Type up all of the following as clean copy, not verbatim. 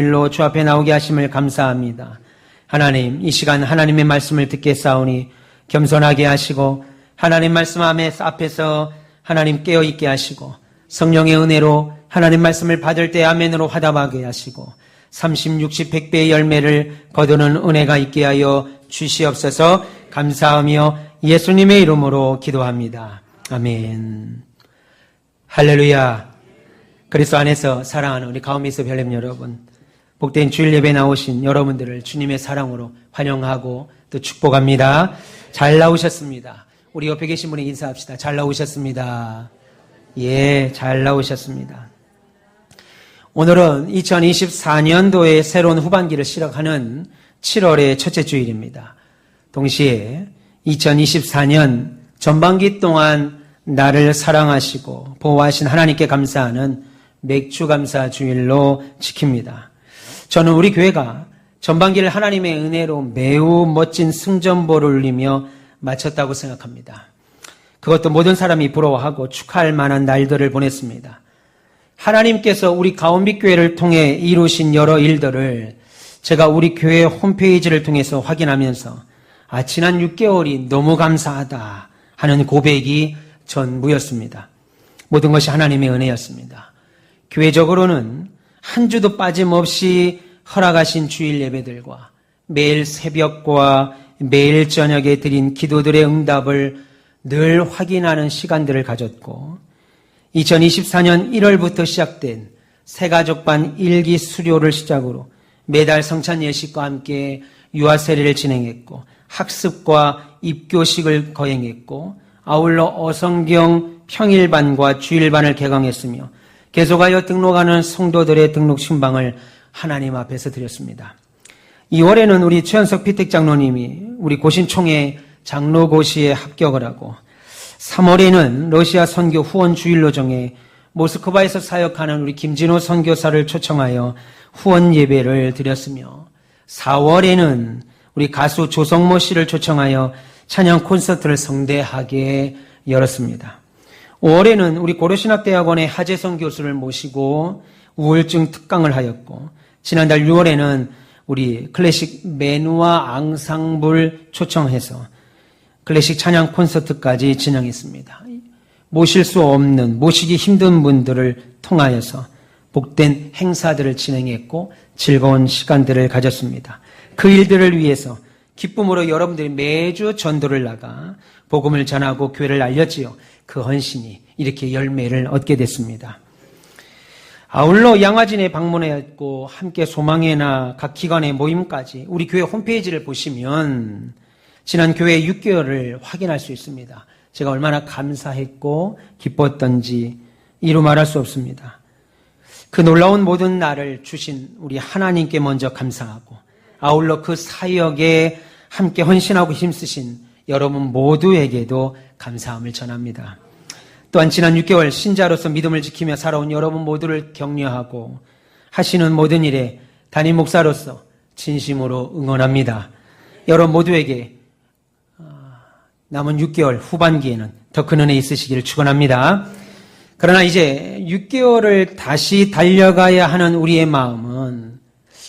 일로 주 앞에 나오게 하심을 감사합니다. 하나님, 이 시간 하나님의 말씀을 듣겠사오니 겸손하게 하시고 하나님 말씀 앞에서 하나님 깨어있게 하시고 성령의 은혜로 하나님 말씀을 받을 때 아멘으로 화답하게 하시고 30, 60, 100배의 열매를 거두는 은혜가 있게 하여 주시옵소서. 감사하며 예수님의 이름으로 기도합니다. 아멘. 할렐루야. 그리스도 안에서 사랑하는 우리 가운데서 별님 여러분, 복된 주일 예배 나오신 여러분들을 주님의 사랑으로 환영하고 또 축복합니다. 잘 나오셨습니다. 우리 옆에 계신 분에게 인사합시다. 잘 나오셨습니다. 예, 잘 나오셨습니다. 오늘은 2024년도의 새로운 후반기를 시작하는 7월의 첫째 주일입니다. 동시에 2024년 전반기 동안 나를 사랑하시고 보호하신 하나님께 감사하는 맥주감사 주일로 지킵니다. 저는 우리 교회가 전반기를 하나님의 은혜로 매우 멋진 승전보를 울리며 마쳤다고 생각합니다. 그것도 모든 사람이 부러워하고 축하할 만한 날들을 보냈습니다. 하나님께서 우리 가온빛교회를 통해 이루신 여러 일들을 제가 우리 교회 홈페이지를 통해서 확인하면서 지난 6개월이 너무 감사하다 하는 고백이 전부였습니다. 모든 것이 하나님의 은혜였습니다. 교회적으로는 한 주도 빠짐없이 허락하신 주일 예배들과 매일 새벽과 매일 저녁에 드린 기도들의 응답을 늘 확인하는 시간들을 가졌고 2024년 1월부터 시작된 새가족반 일기 수료를 시작으로 매달 성찬 예식과 함께 유아 세례를 진행했고 학습과 입교식을 거행했고 아울러 어성경 평일반과 주일반을 개강했으며 계속하여 등록하는 성도들의 등록 신방을 하나님 앞에서 드렸습니다. 2월에는 우리 최현석 피택 장로님이 우리 고신총회 장로고시에 합격을 하고 3월에는 러시아 선교 후원 주일로 정해 모스크바에서 사역하는 우리 김진호 선교사를 초청하여 후원 예배를 드렸으며 4월에는 우리 가수 조성모 씨를 초청하여 찬양 콘서트를 성대하게 열었습니다. 5월에는 우리 고려신학대학원의 하재성 교수를 모시고 우울증 특강을 하였고 지난달 6월에는 우리 클래식 메누아 앙상블 초청해서 클래식 찬양 콘서트까지 진행했습니다. 모실 수 없는, 모시기 힘든 분들을 통하여서 복된 행사들을 진행했고 즐거운 시간들을 가졌습니다. 그 일들을 위해서 기쁨으로 여러분들이 매주 전도를 나가 복음을 전하고 교회를 알렸지요. 그 헌신이 이렇게 열매를 얻게 됐습니다. 아울러 양화진에 방문했고 함께 소망회나 각 기관의 모임까지 우리 교회 홈페이지를 보시면 지난 교회 6개월을 확인할 수 있습니다. 제가 얼마나 감사했고 기뻤던지 이루 말할 수 없습니다. 그 놀라운 모든 날을 주신 우리 하나님께 먼저 감사하고 아울러 그 사역에 함께 헌신하고 힘쓰신 여러분 모두에게도 감사함을 전합니다. 또한 지난 6개월 신자로서 믿음을 지키며 살아온 여러분 모두를 격려하고 하시는 모든 일에 담임 목사로서 진심으로 응원합니다. 여러분 모두에게 남은 6개월 후반기에는 더 큰 은혜 있으시기를 축원합니다. 그러나 이제 6개월을 다시 달려가야 하는 우리의 마음은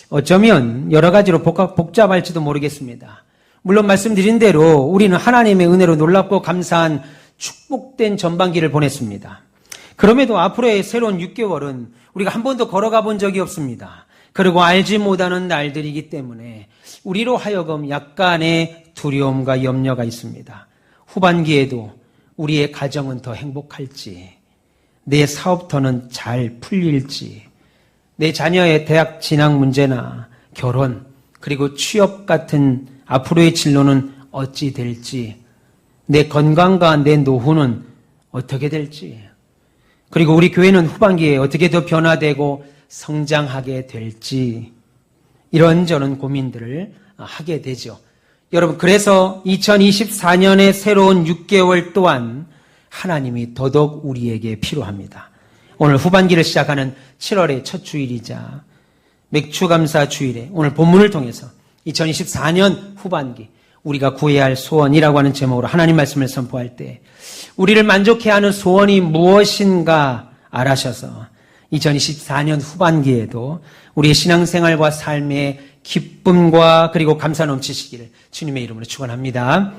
어쩌면 여러 가지로 복잡할지도 모르겠습니다. 물론 말씀드린 대로 우리는 하나님의 은혜로 놀랍고 감사한 축복된 전반기를 보냈습니다. 그럼에도 앞으로의 새로운 6개월은 우리가 한 번도 걸어가 본 적이 없습니다. 그리고 알지 못하는 날들이기 때문에 우리로 하여금 약간의 두려움과 염려가 있습니다. 후반기에도 우리의 가정은 더 행복할지, 내 사업터는 잘 풀릴지, 내 자녀의 대학 진학 문제나 결혼, 그리고 취업 같은 앞으로의 진로는 어찌 될지, 내 건강과 내 노후는 어떻게 될지, 그리고 우리 교회는 후반기에 어떻게 더 변화되고 성장하게 될지 이런저런 고민들을 하게 되죠. 여러분, 그래서 2024년의 새로운 6개월 또한 하나님이 더더욱 우리에게 필요합니다. 오늘 후반기를 시작하는 7월의 첫 주일이자 맥주감사 주일에 오늘 본문을 통해서 2024년 후반기 우리가 구해야 할 소원이라고 하는 제목으로 하나님 말씀을 선포할 때 우리를 만족해 하는 소원이 무엇인가 알아셔서 2024년 후반기에도 우리의 신앙생활과 삶의 기쁨과 그리고 감사 넘치시기를 주님의 이름으로 축원합니다.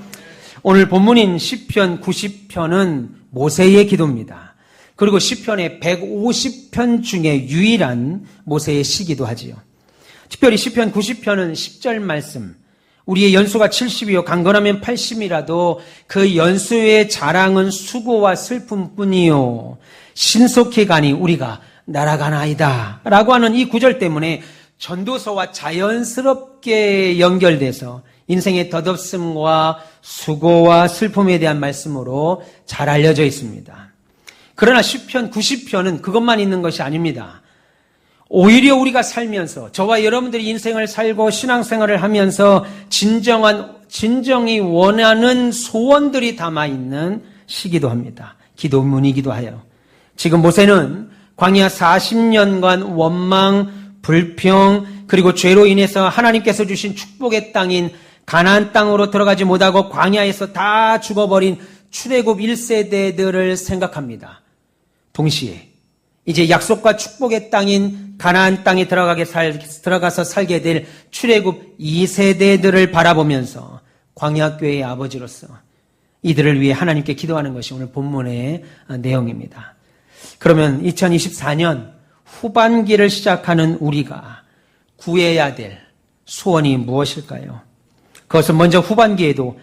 오늘 본문인 시편 90편은 모세의 기도입니다. 그리고 시편의 150편 중에 유일한 모세의 시기도 하지요. 특별히 시편 90편은 10절 말씀, 우리의 연수가 70이요 강건하면 80이라도 그 연수의 자랑은 수고와 슬픔뿐이요 신속히 가니 우리가 날아가나이다 라고 하는 이 구절 때문에 전도서와 자연스럽게 연결돼서 인생의 덧없음과 수고와 슬픔에 대한 말씀으로 잘 알려져 있습니다. 그러나 시편 90편은 그것만 있는 것이 아닙니다. 오히려 우리가 살면서 저와 여러분들이 인생을 살고 신앙생활을 하면서 진정이 원하는 소원들이 담아있는 시기도 합니다. 기도문이기도 하여. 지금 모세는 광야 40년간 원망, 불평, 그리고 죄로 인해서 하나님께서 주신 축복의 땅인 가나안 땅으로 들어가지 못하고 광야에서 다 죽어버린 출애굽 1세대들을 생각합니다. 동시에 이제 약속과 축복의 땅인 가나안 땅에 들어가서 살게 될 출애굽 2세대들을 바라보면서 광야교회의 아버지로서 이들을 위해 하나님께 기도하는 것이 오늘 본문의 내용입니다. 그러면 2024년 후반기를 시작하는 우리가 구해야 될 소원이 무엇일까요? 그것은 먼저 후반기에도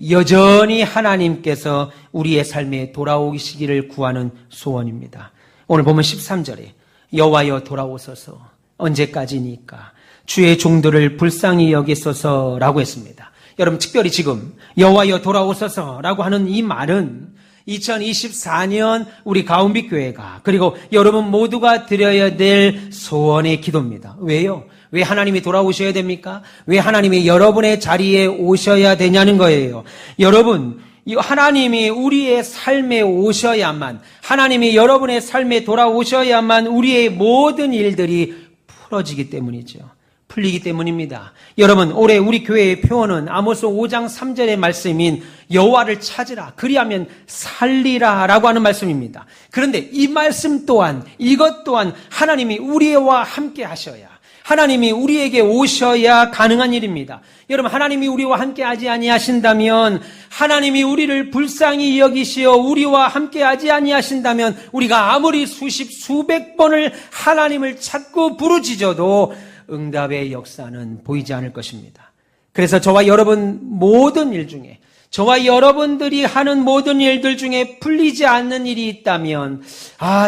여전히 하나님께서 우리의 삶에 돌아오시기를 구하는 소원입니다. 오늘 보면 13절에 여호와여 돌아오소서 언제까지니까 주의 종들을 불쌍히 여기소서라고 했습니다. 여러분 특별히 지금 여호와여 돌아오소서라고 하는 이 말은 2024년 우리 가운빛교회가 그리고 여러분 모두가 드려야 될 소원의 기도입니다. 왜요? 왜 하나님이 돌아오셔야 됩니까? 왜 하나님이 여러분의 자리에 오셔야 되냐는 거예요. 여러분, 하나님이 우리의 삶에 오셔야만, 하나님이 여러분의 삶에 돌아오셔야만 우리의 모든 일들이 풀어지기 때문이죠. 풀리기 때문입니다. 여러분, 올해 우리 교회의 표어는 아모스 5장 3절의 말씀인 여호와를 찾으라 그리하면 살리라 라고 하는 말씀입니다. 그런데 이 말씀 또한, 이것 또한 하나님이 우리와 함께 하셔야, 하나님이 우리에게 오셔야 가능한 일입니다. 여러분, 하나님이 우리와 함께 하지 아니하신다면, 하나님이 우리를 불쌍히 여기시어 우리와 함께 하지 아니하신다면 우리가 아무리 수백 번을 하나님을 찾고 부르짖어도 응답의 역사는 보이지 않을 것입니다. 그래서 저와 여러분 모든 일 중에, 저와 여러분들이 하는 모든 일들 중에 풀리지 않는 일이 있다면,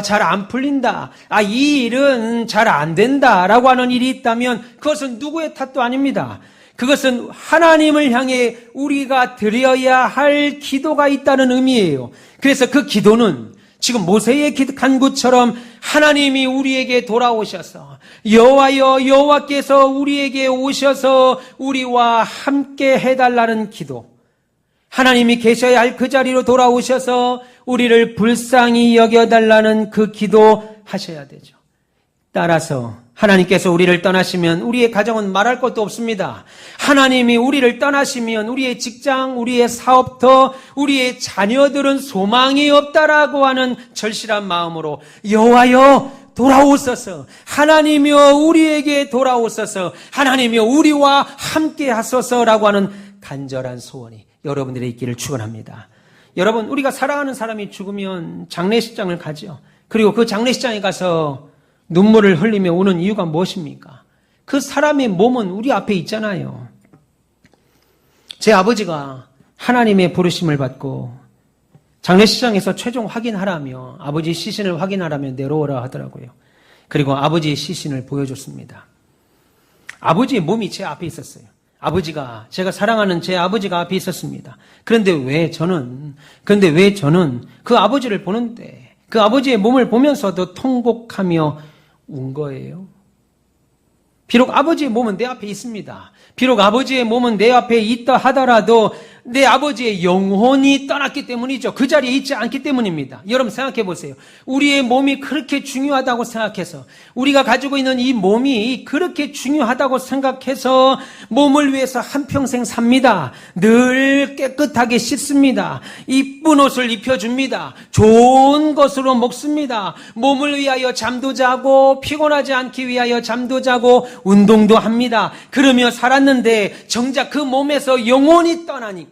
잘 안 풀린다, 이 일은 잘 안 된다 라고 하는 일이 있다면 그것은 누구의 탓도 아닙니다. 그것은 하나님을 향해 우리가 드려야 할 기도가 있다는 의미예요. 그래서 그 기도는 지금 모세의 간구처럼 하나님이 우리에게 돌아오셔서 여호와여 여호와께서 우리에게 오셔서 우리와 함께 해달라는 기도, 하나님이 계셔야 할 그 자리로 돌아오셔서 우리를 불쌍히 여겨달라는 그 기도 하셔야 되죠. 따라서 하나님께서 우리를 떠나시면 우리의 가정은 말할 것도 없습니다. 하나님이 우리를 떠나시면 우리의 직장, 우리의 사업터, 우리의 자녀들은 소망이 없다라고 하는 절실한 마음으로 여호와여 돌아오소서, 하나님이여 우리에게 돌아오소서, 하나님이여 우리와 함께 하소서라고 하는 간절한 소원이 여러분들의 있기를 축원합니다. 여러분, 우리가 사랑하는 사람이 죽으면 장례식장을 가죠. 그리고 그 장례식장에 가서 눈물을 흘리며 우는 이유가 무엇입니까? 그 사람의 몸은 우리 앞에 있잖아요. 제 아버지가 하나님의 부르심을 받고 장례식장에서 최종 확인하라며, 아버지 시신을 확인하라며 내려오라 하더라고요. 그리고 아버지의 시신을 보여줬습니다. 아버지의 몸이 제 앞에 있었어요. 제가 사랑하는 제 아버지가 앞에 있었습니다. 그런데 왜 저는 그 아버지를 보는데 그 아버지의 몸을 보면서도 통곡하며 운 거예요? 비록 아버지의 몸은 내 앞에 있습니다. 비록 아버지의 몸은 내 앞에 있다 하더라도 내 아버지의 영혼이 떠났기 때문이죠. 그 자리에 있지 않기 때문입니다. 여러분 생각해 보세요. 우리의 몸이 그렇게 중요하다고 생각해서, 우리가 가지고 있는 이 몸이 그렇게 중요하다고 생각해서 몸을 위해서 한평생 삽니다. 늘 깨끗하게 씻습니다. 이쁜 옷을 입혀줍니다. 좋은 것으로 먹습니다. 몸을 위하여 잠도 자고 피곤하지 않기 위하여 잠도 자고 운동도 합니다. 그러며 살았는데 정작 그 몸에서 영혼이 떠나니까,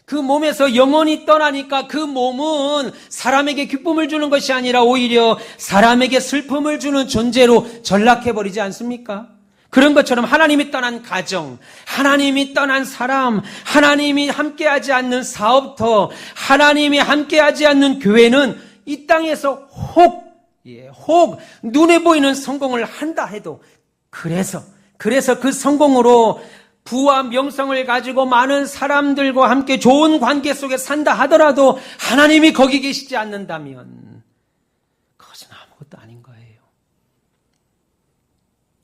그 몸은 사람에게 기쁨을 주는 것이 아니라 오히려 사람에게 슬픔을 주는 존재로 전락해버리지 않습니까? 그런 것처럼 하나님이 떠난 가정, 하나님이 떠난 사람, 하나님이 함께하지 않는 사업터, 하나님이 함께하지 않는 교회는 이 땅에서 혹 눈에 보이는 성공을 한다 해도 그래서 그 성공으로 부와 명성을 가지고 많은 사람들과 함께 좋은 관계 속에 산다 하더라도 하나님이 거기 계시지 않는다면 그것은 아무것도 아닌 거예요.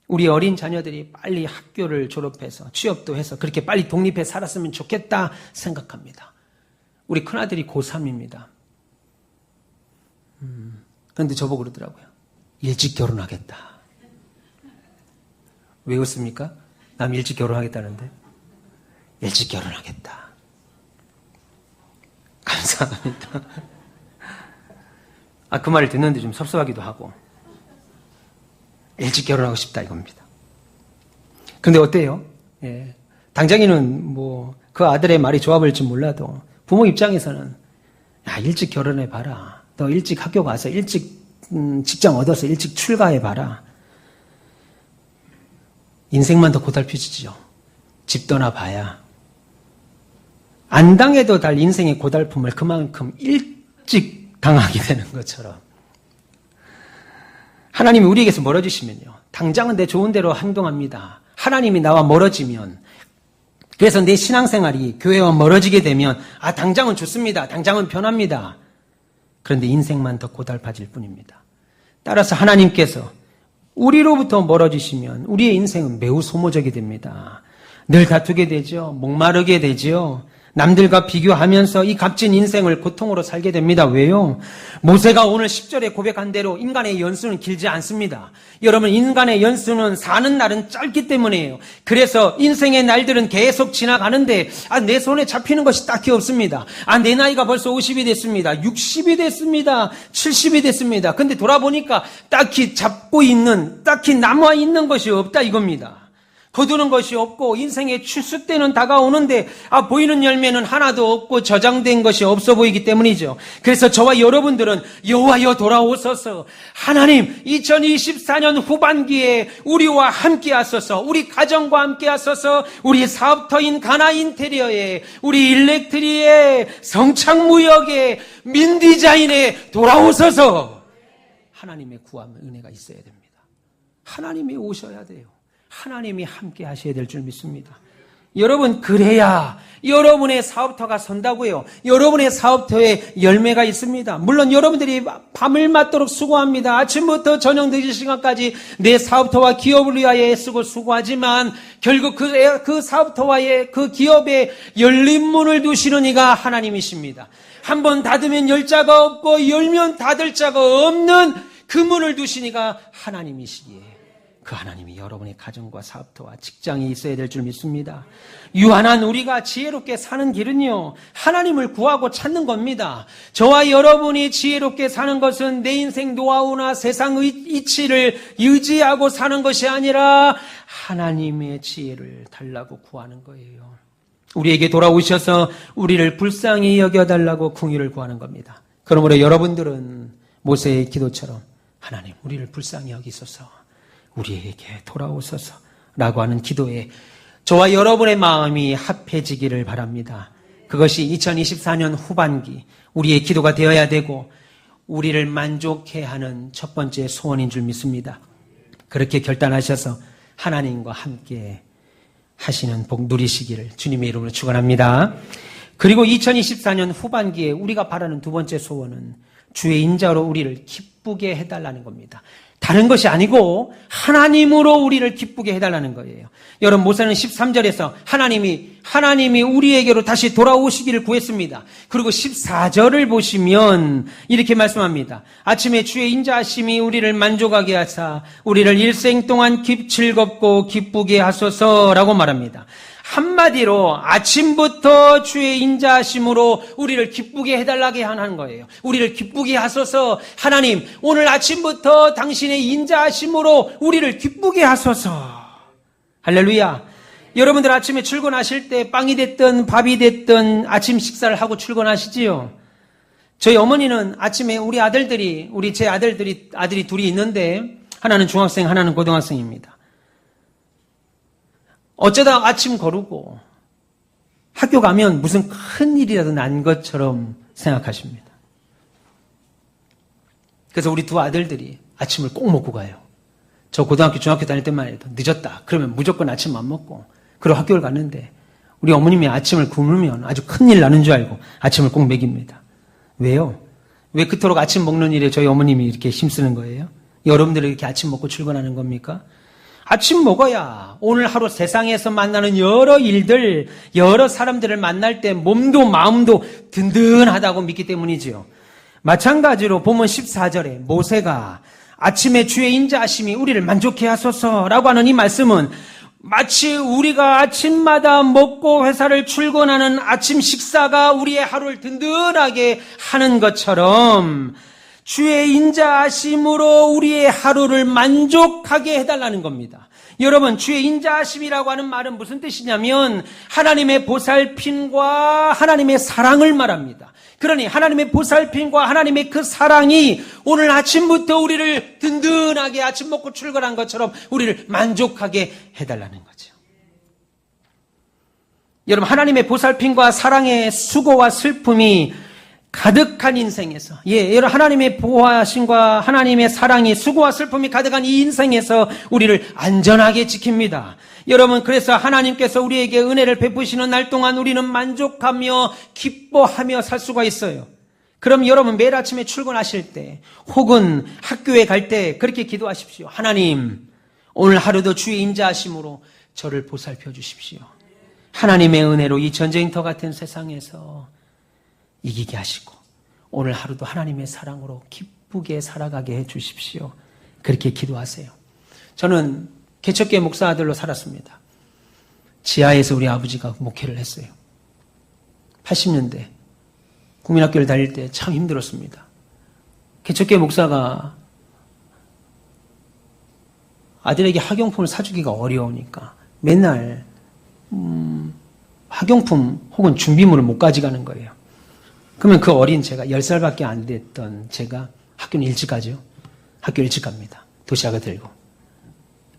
우리 어린 자녀들이 빨리 학교를 졸업해서 취업도 해서 그렇게 빨리 독립해 살았으면 좋겠다 생각합니다. 우리 큰아들이 고3입니다. 그런데 저보고 그러더라고요. 일찍 결혼하겠다. 왜 웃습니까? 남 일찍 결혼하겠다는데. 일찍 결혼하겠다. 감사합니다. 그 말을 듣는데 좀 섭섭하기도 하고. 일찍 결혼하고 싶다 이겁니다. 그런데 어때요? 예. 당장에는 그 아들의 말이 좋아 보일지 몰라도 부모 입장에서는 일찍 결혼해봐라. 너 일찍 학교 가서 일찍 직장 얻어서 일찍 출가해봐라. 인생만 더 고달프지죠. 집 떠나봐야. 안 당해도 달 인생의 고달픔을 그만큼 일찍 당하게 되는 것처럼 하나님이 우리에게서 멀어지시면요. 당장은 내 좋은 대로 행동합니다. 하나님이 나와 멀어지면, 그래서 내 신앙생활이 교회와 멀어지게 되면 당장은 좋습니다. 당장은 편합니다. 그런데 인생만 더 고달파질 뿐입니다. 따라서 하나님께서 우리로부터 멀어지시면 우리의 인생은 매우 소모적이 됩니다. 늘 다투게 되죠. 목마르게 되죠. 남들과 비교하면서 이 값진 인생을 고통으로 살게 됩니다. 왜요? 모세가 오늘 10절에 고백한 대로 인간의 연수는 길지 않습니다. 여러분, 인간의 연수는 사는 날은 짧기 때문이에요. 그래서 인생의 날들은 계속 지나가는데 내 손에 잡히는 것이 딱히 없습니다. 내 나이가 벌써 50이 됐습니다. 60이 됐습니다. 70이 됐습니다. 근데 돌아보니까 딱히 남아있는 것이 없다 이겁니다. 거두는 것이 없고 인생의 출수 때는 다가오는데 보이는 열매는 하나도 없고 저장된 것이 없어 보이기 때문이죠. 그래서 저와 여러분들은 여호와여 돌아오소서, 하나님 2024년 후반기에 우리와 함께 하소서, 우리 가정과 함께 하소서, 우리 사업터인 가나 인테리어에, 우리 일렉트리에, 성창무역에, 민디자인에 돌아오소서. 하나님의 구함 은혜가 있어야 됩니다. 하나님이 오셔야 돼요. 하나님이 함께 하셔야 될 줄 믿습니다. 여러분, 그래야 여러분의 사업터가 선다고요. 여러분의 사업터에 열매가 있습니다. 물론 여러분들이 밤을 맞도록 수고합니다. 아침부터 저녁 늦은 시간까지 내 사업터와 기업을 위하여 애쓰고 수고하지만 결국 그 사업터와의 그 기업에 열린 문을 두시는 이가 하나님이십니다. 한번 닫으면 열 자가 없고 열면 닫을 자가 없는 그 문을 두신 이가 하나님이시기에 그 하나님이 여러분의 가정과 사업터와 직장이 있어야 될 줄 믿습니다. 유한한 우리가 지혜롭게 사는 길은요, 하나님을 구하고 찾는 겁니다. 저와 여러분이 지혜롭게 사는 것은 내 인생 노하우나 세상 이치를 의지하고 사는 것이 아니라 하나님의 지혜를 달라고 구하는 거예요. 우리에게 돌아오셔서 우리를 불쌍히 여겨달라고 궁유를 구하는 겁니다. 그러므로 여러분들은 모세의 기도처럼 하나님 우리를 불쌍히 여기소서, 우리에게 돌아오소서 라고 하는 기도에 저와 여러분의 마음이 합해지기를 바랍니다. 그것이 2024년 후반기 우리의 기도가 되어야 되고 우리를 만족해 하는 첫 번째 소원인 줄 믿습니다. 그렇게 결단하셔서 하나님과 함께 하시는 복 누리시기를 주님의 이름으로 축원합니다. 그리고 2024년 후반기에 우리가 바라는 두 번째 소원은 주의 인자로 우리를 기쁘게 해달라는 겁니다. 다른 것이 아니고 하나님으로 우리를 기쁘게 해달라는 거예요. 여러분, 모세는 13절에서 하나님이 우리에게로 다시 돌아오시기를 구했습니다. 그리고 14절을 보시면 이렇게 말씀합니다. 아침에 주의 인자하심이 우리를 만족하게 하사 우리를 일생 동안 즐겁고 기쁘게 하소서라고 말합니다. 한마디로 아침부터 주의 인자하심으로 우리를 기쁘게 해달라게 하는 거예요. 우리를 기쁘게 하소서. 하나님, 오늘 아침부터 당신의 인자하심으로 우리를 기쁘게 하소서. 할렐루야. 여러분들 아침에 출근하실 때 빵이 됐든 밥이 됐든 아침 식사를 하고 출근하시지요. 저희 어머니는 아침에 제 아들이 둘이 있는데 하나는 중학생, 하나는 고등학생입니다. 어쩌다 아침 거르고 학교 가면 무슨 큰 일이라도 난 것처럼 생각하십니다. 그래서 우리 두 아들들이 아침을 꼭 먹고 가요. 저 고등학교, 중학교 다닐 때만 해도 늦었다. 그러면 무조건 아침 안 먹고 그리고 학교를 갔는데 우리 어머님이 아침을 굶으면 아주 큰일 나는 줄 알고 아침을 꼭 먹입니다. 왜요? 왜 그토록 아침 먹는 일에 저희 어머님이 이렇게 힘쓰는 거예요? 여러분들이 이렇게 아침 먹고 출근하는 겁니까? 아침 먹어야 오늘 하루 세상에서 만나는 여러 일들, 여러 사람들을 만날 때 몸도 마음도 든든하다고 믿기 때문이지요. 마찬가지로 본문 14절에 모세가 아침에 주의 인자하심이 우리를 만족해 하소서라고 하는 이 말씀은 마치 우리가 아침마다 먹고 회사를 출근하는 아침 식사가 우리의 하루를 든든하게 하는 것처럼 주의 인자하심으로 우리의 하루를 만족하게 해달라는 겁니다. 여러분, 주의 인자하심이라고 하는 말은 무슨 뜻이냐면 하나님의 보살핌과 하나님의 사랑을 말합니다. 그러니 하나님의 보살핌과 하나님의 그 사랑이 오늘 아침부터 우리를 든든하게 아침 먹고 출근한 것처럼 우리를 만족하게 해달라는 거죠. 여러분, 하나님의 보살핌과 사랑의 수고와 슬픔이 가득한 인생에서, 여러분, 하나님의 보호하심과 하나님의 사랑이 수고와 슬픔이 가득한 이 인생에서 우리를 안전하게 지킵니다. 여러분, 그래서 하나님께서 우리에게 은혜를 베푸시는 날 동안 우리는 만족하며 기뻐하며 살 수가 있어요. 그럼 여러분, 매일 아침에 출근하실 때 혹은 학교에 갈 때 그렇게 기도하십시오. 하나님, 오늘 하루도 주의 인자하심으로 저를 보살펴 주십시오. 하나님의 은혜로 이 전쟁터 같은 세상에서 이기게 하시고 오늘 하루도 하나님의 사랑으로 기쁘게 살아가게 해 주십시오. 그렇게 기도하세요. 저는 개척교회 목사 아들로 살았습니다. 지하에서 우리 아버지가 목회를 했어요. 80년대 국민학교를 다닐 때 참 힘들었습니다. 개척교회 목사가 아들에게 학용품을 사주기가 어려우니까 맨날 학용품 혹은 준비물을 못 가져가는 거예요. 그러면 그 어린 제가 10살밖에 안 됐던 제가 학교는 일찍 가죠. 학교 일찍 갑니다. 도시락을 들고.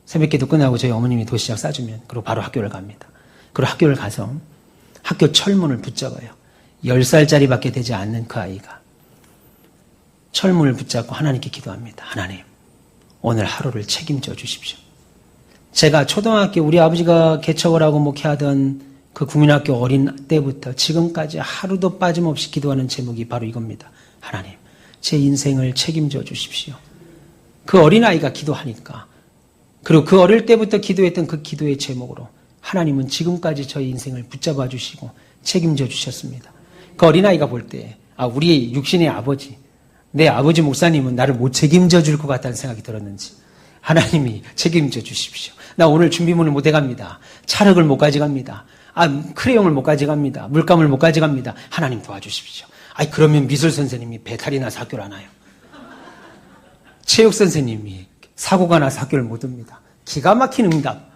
새벽기도 끝나고 저희 어머님이 도시락 싸주면 그리고 바로 학교를 갑니다. 그리고 학교를 가서 학교 철문을 붙잡아요. 10살짜리밖에 되지 않는 그 아이가 철문을 붙잡고 하나님께 기도합니다. 하나님, 오늘 하루를 책임져 주십시오. 제가 초등학교 우리 아버지가 개척을 하고 목회하던 그 국민학교 어린 때부터 지금까지 하루도 빠짐없이 기도하는 제목이 바로 이겁니다. 하나님, 제 인생을 책임져 주십시오. 그 어린아이가 기도하니까, 그리고 그 어릴 때부터 기도했던 그 기도의 제목으로 하나님은 지금까지 저희 인생을 붙잡아 주시고 책임져 주셨습니다. 그 어린아이가 볼 때, 우리 육신의 아버지, 내 아버지 목사님은 나를 못 책임져 줄 것 같다는 생각이 들었는지 하나님이 책임져 주십시오. 나 오늘 준비물을 못 해갑니다. 찰흙을 못 가져갑니다. 크레용을 못 가져갑니다. 물감을 못 가져갑니다. 하나님 도와주십시오. 그러면 미술 선생님이 배탈이 나서 학교를 안 와요. 체육 선생님이 사고가 나서 학교를 못 옵니다. 기가 막힌 응답.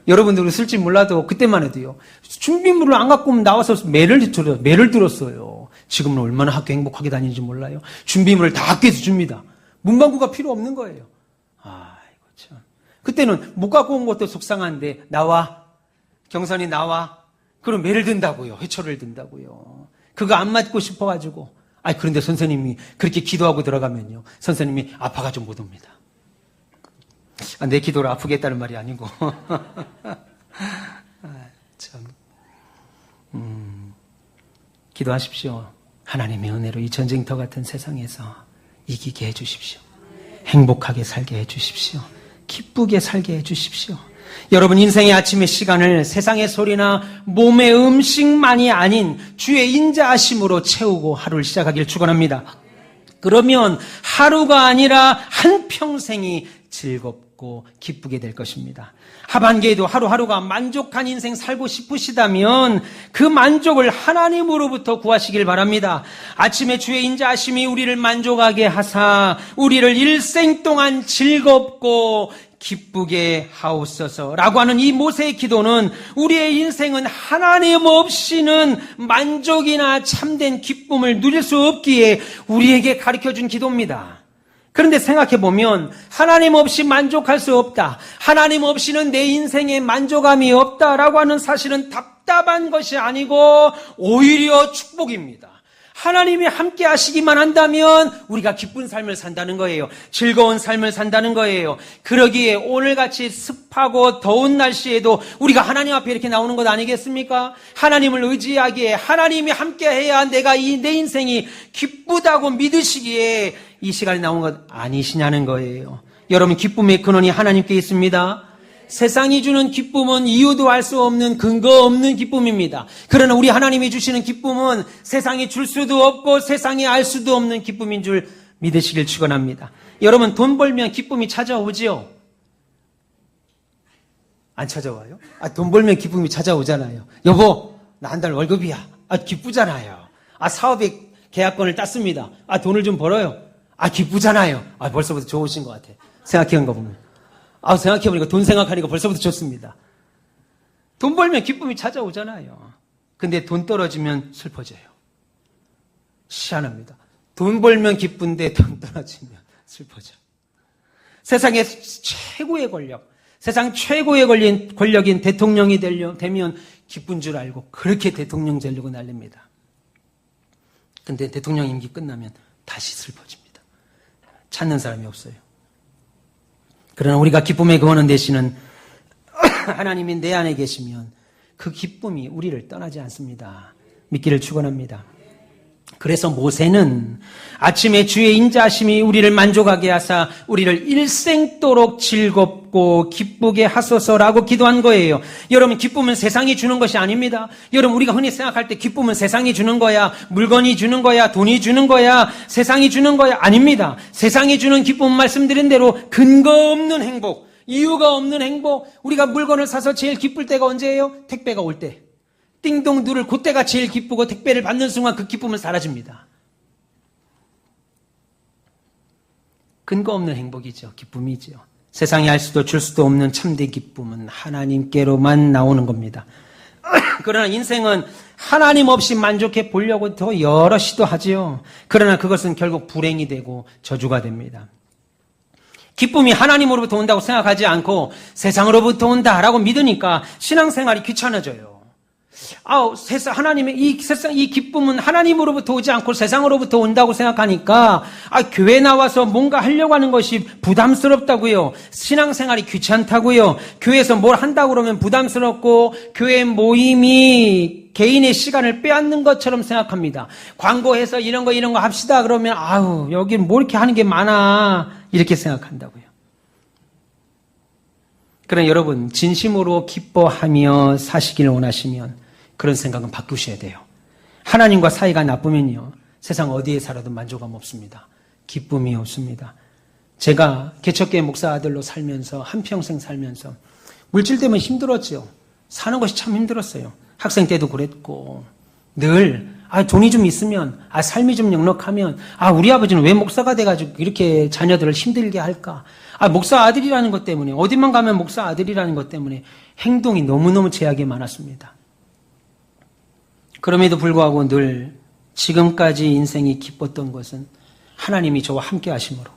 여러분들은 쓸지 몰라도 그때만 해도요. 준비물을 안 갖고 오면 나와서 매를 들었어요. 지금은 얼마나 학교 행복하게 다니는지 몰라요. 준비물을 다 학교에서 줍니다. 문방구가 필요 없는 거예요. 이거 참. 그때는 못 갖고 온 것도 속상한데 나와. 경선이 나와. 그럼 매를 든다고요. 회초를 든다고요. 그거 안 맞고 싶어가지고. 그런데 선생님이 그렇게 기도하고 들어가면요. 선생님이 아파가지고 못 옵니다. 내 기도를 아프게 했다는 말이 아니고. 참. 기도하십시오. 하나님의 은혜로 이 전쟁터 같은 세상에서 이기게 해주십시오. 행복하게 살게 해주십시오. 기쁘게 살게 해주십시오. 여러분, 인생의 아침의 시간을 세상의 소리나 몸의 음식만이 아닌 주의 인자하심으로 채우고 하루를 시작하길 축원합니다. 그러면 하루가 아니라 한평생이 즐겁고 기쁘게 될 것입니다. 하반기에도 하루하루가 만족한 인생 살고 싶으시다면 그 만족을 하나님으로부터 구하시길 바랍니다. 아침에 주의 인자하심이 우리를 만족하게 하사 우리를 일생 동안 즐겁고 기쁘게 하옵소서라고 하는 이 모세의 기도는 우리의 인생은 하나님 없이는 만족이나 참된 기쁨을 누릴 수 없기에 우리에게 가르쳐준 기도입니다. 그런데 생각해보면 하나님 없이 만족할 수 없다, 하나님 없이는 내 인생에 만족감이 없다라고 하는 사실은 답답한 것이 아니고 오히려 축복입니다. 하나님이 함께 하시기만 한다면 우리가 기쁜 삶을 산다는 거예요. 즐거운 삶을 산다는 거예요. 그러기에 오늘같이 습하고 더운 날씨에도 우리가 하나님 앞에 이렇게 나오는 것 아니겠습니까? 하나님을 의지하기에 하나님이 함께 해야 내가 내 인생이 기쁘다고 믿으시기에 이 시간에 나온 것 아니시냐는 거예요. 여러분, 기쁨의 근원이 하나님께 있습니다. 세상이 주는 기쁨은 이유도 알 수 없는 근거 없는 기쁨입니다. 그러나 우리 하나님이 주시는 기쁨은 세상이 줄 수도 없고 세상이 알 수도 없는 기쁨인 줄 믿으시길 축원합니다. 여러분, 돈 벌면 기쁨이 찾아오지요? 안 찾아와요? 돈 벌면 기쁨이 찾아오잖아요. 여보, 나 한 달 월급이야. 기쁘잖아요. 사업에 계약권을 땄습니다. 돈을 좀 벌어요. 기쁘잖아요. 벌써부터 좋으신 것 같아. 생각해본 거 보면. 생각해보니까 돈 생각하니까 벌써부터 좋습니다. 돈 벌면 기쁨이 찾아오잖아요. 근데 돈 떨어지면 슬퍼져요. 희한합니다. 돈 벌면 기쁜데 돈 떨어지면 슬퍼져. 세상의 최고의 권력, 세상 최고의 권력인 대통령이 되면 기쁜 줄 알고 그렇게 대통령 되려고 날립니다. 근데 대통령 임기 끝나면 다시 슬퍼집니다. 찾는 사람이 없어요. 그러나 우리가 기쁨의 근원 되시는 하나님이 내 안에 계시면 그 기쁨이 우리를 떠나지 않습니다. 믿기를 축원합니다. 그래서 모세는 아침에 주의 인자하심이 우리를 만족하게 하사 우리를 일생도록 즐겁고 기쁘게 하소서라고 기도한 거예요. 여러분, 기쁨은 세상이 주는 것이 아닙니다. 여러분, 우리가 흔히 생각할 때 기쁨은 세상이 주는 거야, 물건이 주는 거야, 돈이 주는 거야, 세상이 주는 거야. 아닙니다. 세상이 주는 기쁨은 말씀드린 대로 근거 없는 행복, 이유가 없는 행복. 우리가 물건을 사서 제일 기쁠 때가 언제예요? 택배가 올 때. 띵동 누를 그때가 제일 기쁘고 택배를 받는 순간 그 기쁨은 사라집니다. 근거 없는 행복이죠. 기쁨이죠. 세상이 알 수도 줄 수도 없는 참된 기쁨은 하나님께로만 나오는 겁니다. 그러나 인생은 하나님 없이 만족해 보려고 더 여러 시도하지요. 그러나 그것은 결국 불행이 되고 저주가 됩니다. 기쁨이 하나님으로부터 온다고 생각하지 않고 세상으로부터 온다라고 믿으니까 신앙생활이 귀찮아져요. 하나님의 이 기쁨은 하나님으로부터 오지 않고 세상으로부터 온다고 생각하니까 교회 나와서 뭔가 하려고 하는 것이 부담스럽다고요. 신앙생활이 귀찮다고요. 교회에서 뭘 한다고 그러면 부담스럽고 교회 모임이 개인의 시간을 빼앗는 것처럼 생각합니다. 광고해서 이런 거 합시다 그러면 여기 뭐 이렇게 하는 게 많아 이렇게 생각한다고요. 그러나 여러분, 진심으로 기뻐하며 사시길 원하시면 그런 생각은 바꾸셔야 돼요. 하나님과 사이가 나쁘면요, 세상 어디에 살아도 만족감 없습니다. 기쁨이 없습니다. 제가 개척교회 목사 아들로 살면서, 한평생 살면서 물질 때문에 힘들었죠. 사는 것이 참 힘들었어요. 학생 때도 그랬고 늘 돈이 좀 있으면, 삶이 좀 넉넉하면, 우리 아버지는 왜 목사가 돼가지고 이렇게 자녀들을 힘들게 할까? 목사 아들이라는 것 때문에, 어디만 가면 목사 아들이라는 것 때문에 행동이 너무너무 제약이 많았습니다. 그럼에도 불구하고 늘 지금까지 인생이 기뻤던 것은 하나님이 저와 함께 하심으로,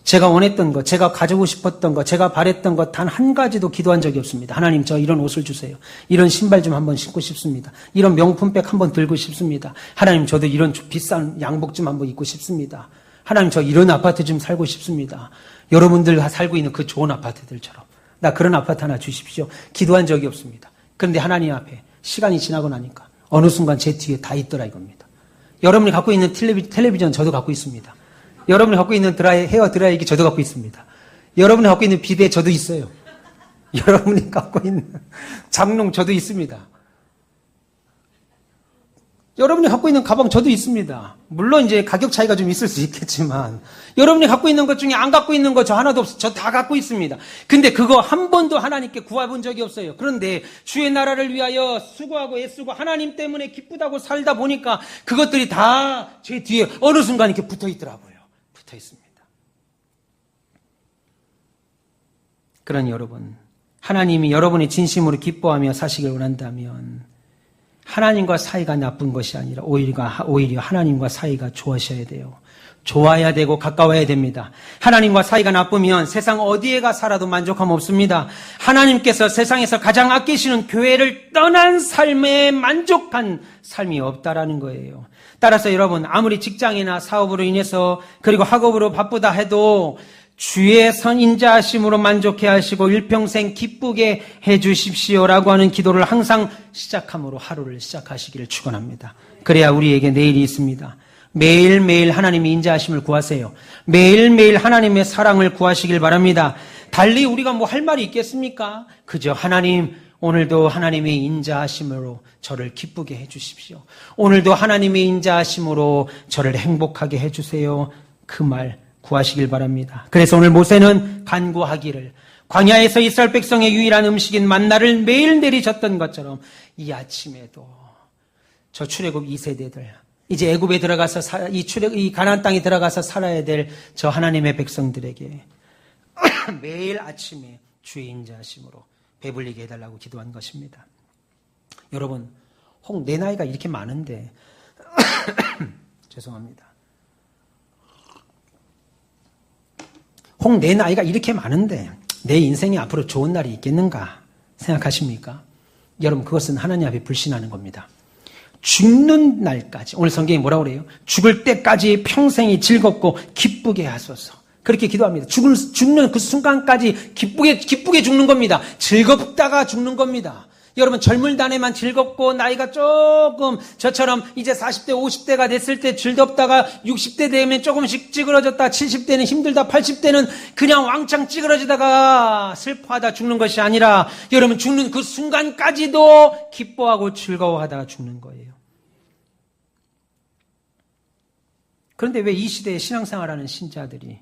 제가 원했던 것, 제가 가지고 싶었던 것, 제가 바랬던 것 단 한 가지도 기도한 적이 없습니다. 하나님, 저 이런 옷을 주세요. 이런 신발 좀 한번 신고 싶습니다. 이런 명품백 한번 들고 싶습니다. 하나님, 저도 이런 비싼 양복 좀 한번 입고 싶습니다. 하나님, 저 이런 아파트 좀 살고 싶습니다. 여러분들 살고 있는 그 좋은 아파트들처럼 나 그런 아파트 하나 주십시오. 기도한 적이 없습니다. 그런데 하나님 앞에 시간이 지나고 나니까 어느 순간 제 뒤에 다 있더라 이겁니다. 여러분이 갖고 있는 텔레비전 저도 갖고 있습니다. 여러분이 갖고 있는 헤어 드라이기 저도 갖고 있습니다. 여러분이 갖고 있는 비데 저도 있어요. 여러분이 갖고 있는 장롱 저도 있습니다. 여러분이 갖고 있는 가방 저도 있습니다. 물론 이제 가격 차이가 좀 있을 수 있겠지만 여러분이 갖고 있는 것 중에 안 갖고 있는 거 저 하나도 없어요. 저 다 갖고 있습니다. 근데 그거 한 번도 하나님께 구해본 적이 없어요. 그런데 주의 나라를 위하여 수고하고 애쓰고 하나님 때문에 기쁘다고 살다 보니까 그것들이 다 제 뒤에 어느 순간 이렇게 붙어 있더라고요. 붙어 있습니다. 그러니 여러분, 하나님이 여러분이 진심으로 기뻐하며 사시길 원한다면 하나님과 사이가 나쁜 것이 아니라 오히려 하나님과 사이가 좋아셔야 돼요. 좋아야 되고 가까워야 됩니다. 하나님과 사이가 나쁘면 세상 어디에 가 살아도 만족함 없습니다. 하나님께서 세상에서 가장 아끼시는 교회를 떠난 삶에 만족한 삶이 없다라는 거예요. 따라서 여러분, 아무리 직장이나 사업으로 인해서 그리고 학업으로 바쁘다 해도 주의 선인자하심으로 만족해 하시고 일평생 기쁘게 해 주십시오라고 하는 기도를 항상 시작함으로 하루를 시작하시기를 축원합니다. 그래야 우리에게 내일이 있습니다. 매일매일 하나님의 인자하심을 구하세요. 매일매일 하나님의 사랑을 구하시길 바랍니다. 달리 우리가 뭐 할 말이 있겠습니까? 그저 하나님, 오늘도 하나님의 인자하심으로 저를 기쁘게 해 주십시오. 오늘도 하나님의 인자하심으로 저를 행복하게 해 주세요. 그 말 구하시길 바랍니다. 그래서 오늘 모세는 간구하기를 광야에서 이스라엘 백성의 유일한 음식인 만나를 매일 내리셨던 것처럼 이 아침에도 저 출애굽 2세대들 이제 애굽에 들어가서 이 가나안 땅에 들어가서 살아야 될 저 하나님의 백성들에게 매일 아침에 주의 인자하심으로 배불리게 해달라고 기도한 것입니다. 여러분, 혹 내 나이가 이렇게 많은데 죄송합니다. 혹 내 나이가 이렇게 많은데 내 인생에 앞으로 좋은 날이 있겠는가 생각하십니까? 여러분, 그것은 하나님 앞에 불신하는 겁니다. 죽는 날까지, 오늘 성경이 뭐라고 그래요? 죽을 때까지 평생이 즐겁고 기쁘게 하소서. 그렇게 기도합니다. 죽는 그 순간까지 기쁘게 죽는 겁니다. 즐겁다가 죽는 겁니다. 여러분, 젊을 단에만 즐겁고 나이가 조금 저처럼 이제 40대 50대가 됐을 때 즐겁다가 60대 되면 조금씩 찌그러졌다, 70대는 힘들다, 80대는 그냥 왕창 찌그러지다가 슬퍼하다 죽는 것이 아니라 여러분, 죽는 그 순간까지도 기뻐하고 즐거워하다가 죽는 거예요. 그런데 왜 이 시대에 신앙생활하는 신자들이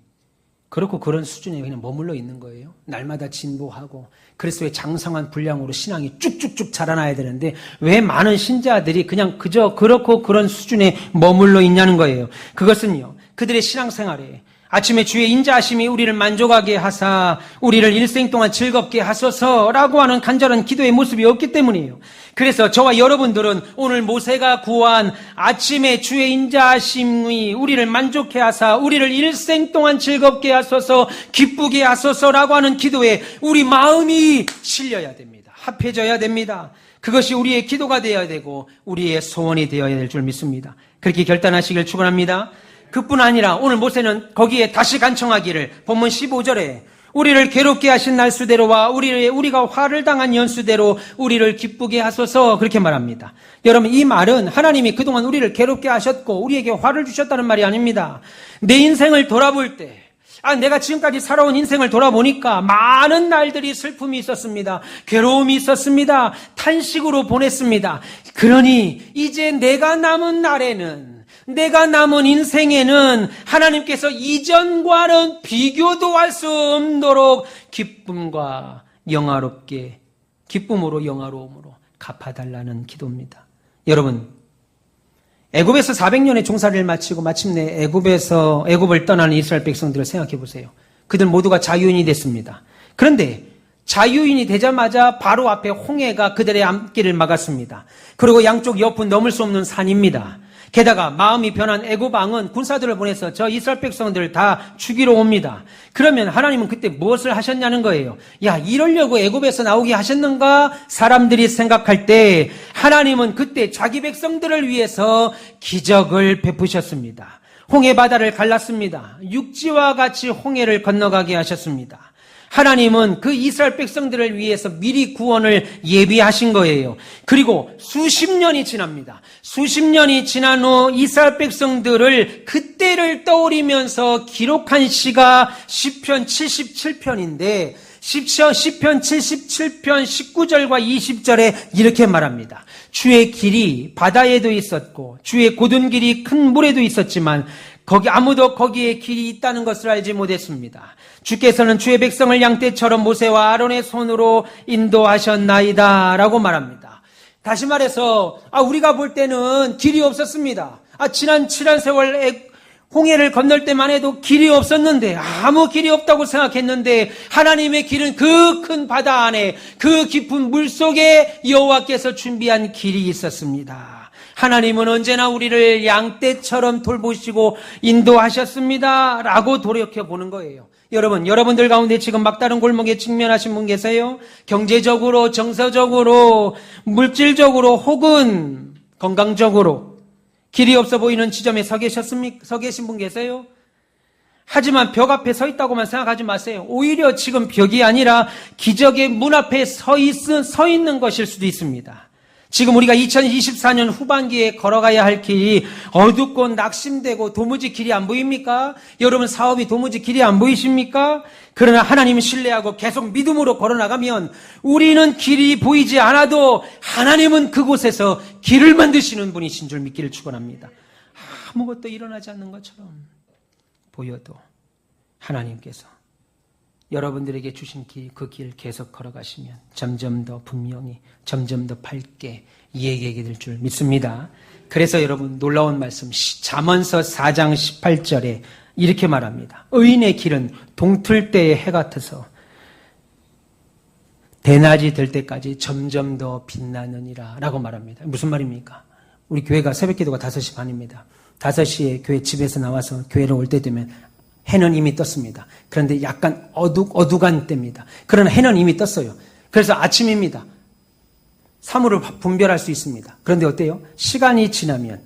그렇고 그런 수준에 그냥 머물러 있는 거예요? 날마다 진보하고 그리스도의 장성한 분량으로 신앙이 쭉쭉쭉 자라나야 되는데 왜 많은 신자들이 그냥 그저 그렇고 그런 수준에 머물러 있냐는 거예요. 그것은요, 그들의 신앙생활에 아침에 주의 인자하심이 우리를 만족하게 하사 우리를 일생 동안 즐겁게 하소서라고 하는 간절한 기도의 모습이 없기 때문이에요. 그래서 저와 여러분들은 오늘 모세가 구한 아침에 주의 인자하심이 우리를 만족해 하사 우리를 일생 동안 즐겁게 하소서 기쁘게 하소서라고 하는 기도에 우리 마음이 실려야 됩니다. 합해져야 됩니다. 그것이 우리의 기도가 되어야 되고 우리의 소원이 되어야 될 줄 믿습니다. 그렇게 결단하시길 축원합니다. 그뿐 아니라 오늘 모세는 거기에 다시 간청하기를 본문 15절에 우리를 괴롭게 하신 날수대로와 우리가 화를 당한 연수대로 우리를 기쁘게 하소서 그렇게 말합니다. 여러분, 이 말은 하나님이 그동안 우리를 괴롭게 하셨고 우리에게 화를 주셨다는 말이 아닙니다. 내 인생을 돌아볼 때 내가 지금까지 살아온 인생을 돌아보니까 많은 날들이 슬픔이 있었습니다. 괴로움이 있었습니다. 탄식으로 보냈습니다. 그러니 이제 내가 남은 인생에는 하나님께서 이전과는 비교도 할 수 없도록 기쁨으로 영화로움으로 갚아달라는 기도입니다. 여러분, 애굽에서 400년의 종살이를 마치고 마침내 애굽을 떠나는 이스라엘 백성들을 생각해 보세요. 그들 모두가 자유인이 됐습니다. 그런데 자유인이 되자마자 바로 앞에 홍해가 그들의 앞길을 막았습니다. 그리고 양쪽 옆은 넘을 수 없는 산입니다. 게다가 마음이 변한 애굽 왕은 군사들을 보내서 저 이스라엘 백성들을 다 죽이러 옵니다. 그러면 하나님은 그때 무엇을 하셨냐는 거예요. 이러려고 애굽에서 나오게 하셨는가? 사람들이 생각할 때 하나님은 그때 자기 백성들을 위해서 기적을 베푸셨습니다. 홍해 바다를 갈랐습니다. 육지와 같이 홍해를 건너가게 하셨습니다. 하나님은 그 이스라엘 백성들을 위해서 미리 구원을 예비하신 거예요. 그리고 수십 년이 지납니다. 수십 년이 지난 후 이스라엘 백성들을 그때를 떠올리면서 기록한 시가 시편 77편인데 시편 77편 19절과 20절에 이렇게 말합니다. 주의 길이 바다에도 있었고 주의 곧은 길이 큰 물에도 있었지만 아무도 거기에 길이 있다는 것을 알지 못했습니다. 주께서는 주의 백성을 양떼처럼 모세와 아론의 손으로 인도하셨나이다 라고 말합니다. 다시 말해서 우리가 볼 때는 길이 없었습니다. 지난 세월 홍해를 건널 때만 해도 길이 없었는데 아무 길이 없다고 생각했는데 하나님의 길은 그 큰 바다 안에 그 깊은 물속에 여호와께서 준비한 길이 있었습니다. 하나님은 언제나 우리를 양떼처럼 돌보시고 인도하셨습니다 라고 돌이켜보는 거예요. 여러분들 가운데 지금 막다른 골목에 직면하신 분 계세요? 경제적으로, 정서적으로, 물질적으로 혹은 건강적으로 길이 없어 보이는 지점에 서 계신 분 계세요? 하지만 벽 앞에 서 있다고만 생각하지 마세요. 오히려 지금 벽이 아니라 기적의 문 앞에 서 있는 것일 수도 있습니다. 지금 우리가 2024년 후반기에 걸어가야 할 길이 어둡고 낙심되고 도무지 길이 안 보입니까? 여러분 사업이 도무지 길이 안 보이십니까? 그러나 하나님을 신뢰하고 계속 믿음으로 걸어나가면 우리는 길이 보이지 않아도 하나님은 그곳에서 길을 만드시는 분이신 줄 믿기를 축원합니다. 아무것도 일어나지 않는 것처럼 보여도 하나님께서 여러분들에게 주신 그 길 계속 걸어가시면 점점 더 분명히, 점점 더 밝게 이야기하게 될 줄 믿습니다. 그래서 여러분 놀라운 말씀 잠언서 4장 18절에 이렇게 말합니다. 의인의 길은 동틀 때의 해 같아서 대낮이 될 때까지 점점 더 빛나느니라 라고 말합니다. 무슨 말입니까? 우리 교회가 새벽 기도가 5시 반입니다. 5시에 교회 집에서 나와서 교회로 올 때 되면 해는 이미 떴습니다. 그런데 약간 어둑한 때입니다. 그러나 해는 이미 떴어요. 그래서 아침입니다. 사물을 분별할 수 있습니다. 그런데 어때요? 시간이 지나면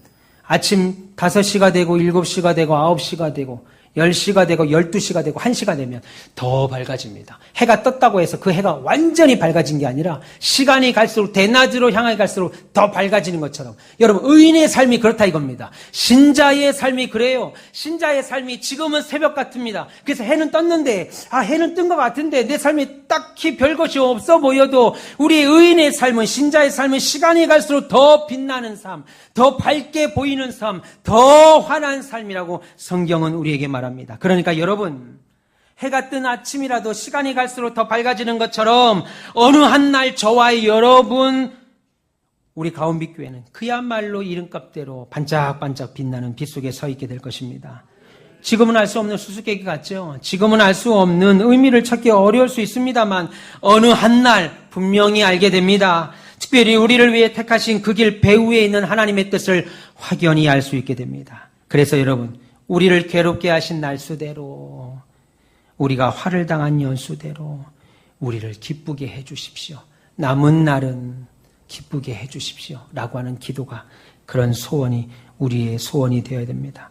아침 5시가 되고 7시가 되고 9시가 되고 10시가 되고 12시가 되고 1시가 되면 더 밝아집니다. 해가 떴다고 해서 그 해가 완전히 밝아진 게 아니라 시간이 갈수록 대낮으로 향해 갈수록 더 밝아지는 것처럼 여러분 의인의 삶이 그렇다 이겁니다. 신자의 삶이 그래요. 신자의 삶이 지금은 새벽 같습니다. 그래서 해는 떴는데 해는 뜬 것 같은데 내 삶이 딱히 별것이 없어 보여도 우리 의인의 삶은 신자의 삶은 시간이 갈수록 더 빛나는 삶, 더 밝게 보이는 삶, 더 환한 삶이라고 성경은 우리에게 말합니다. 그러니까 여러분 해가 뜬 아침이라도 시간이 갈수록 더 밝아지는 것처럼 어느 한 날 저와 여러분 우리 가온빛교회는 그야말로 이름값대로 반짝반짝 빛나는 빛 속에 서 있게 될 것입니다. 지금은 알 수 없는 수수께끼 같죠? 지금은 알 수 없는 의미를 찾기 어려울 수 있습니다만 어느 한 날 분명히 알게 됩니다. 특별히 우리를 위해 택하신 그 길 배후에 있는 하나님의 뜻을 확연히 알 수 있게 됩니다. 그래서 여러분 우리를 괴롭게 하신 날수대로 우리가 화를 당한 연수대로 우리를 기쁘게 해주십시오. 남은 날은 기쁘게 해주십시오. 라고 하는 기도가 그런 소원이 우리의 소원이 되어야 됩니다.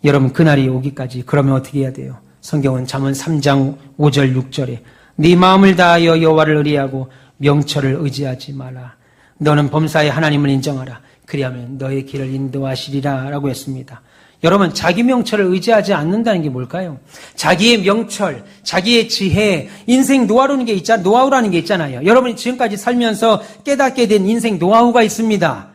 여러분 그날이 오기까지 그러면 어떻게 해야 돼요? 성경은 잠언 3장 5절 6절에 네 마음을 다하여 여호와를 의뢰하고 명철을 의지하지 마라. 너는 범사의 하나님을 인정하라. 그리하면 너의 길을 인도하시리라 라고 했습니다. 여러분 자기 명철을 의지하지 않는다는 게 뭘까요? 자기의 명철, 자기의 지혜, 인생 노하우라는 게 있잖아요. 여러분이 지금까지 살면서 깨닫게 된 인생 노하우가 있습니다.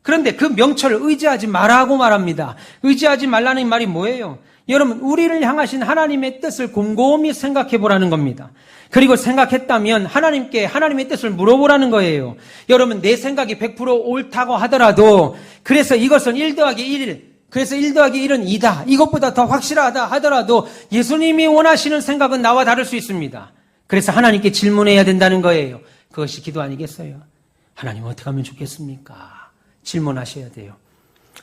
그런데 그 명철을 의지하지 말라고 말합니다. 의지하지 말라는 말이 뭐예요? 여러분 우리를 향하신 하나님의 뜻을 곰곰이 생각해 보라는 겁니다. 그리고 생각했다면 하나님께 하나님의 뜻을 물어보라는 거예요. 여러분 내 생각이 100% 옳다고 하더라도 그래서 이것은 1 더하기 1 그래서 1 더하기 1은 2다. 이것보다 더 확실하다 하더라도 예수님이 원하시는 생각은 나와 다를 수 있습니다. 그래서 하나님께 질문해야 된다는 거예요. 그것이 기도 아니겠어요? 하나님 어떻게 하면 좋겠습니까? 질문하셔야 돼요.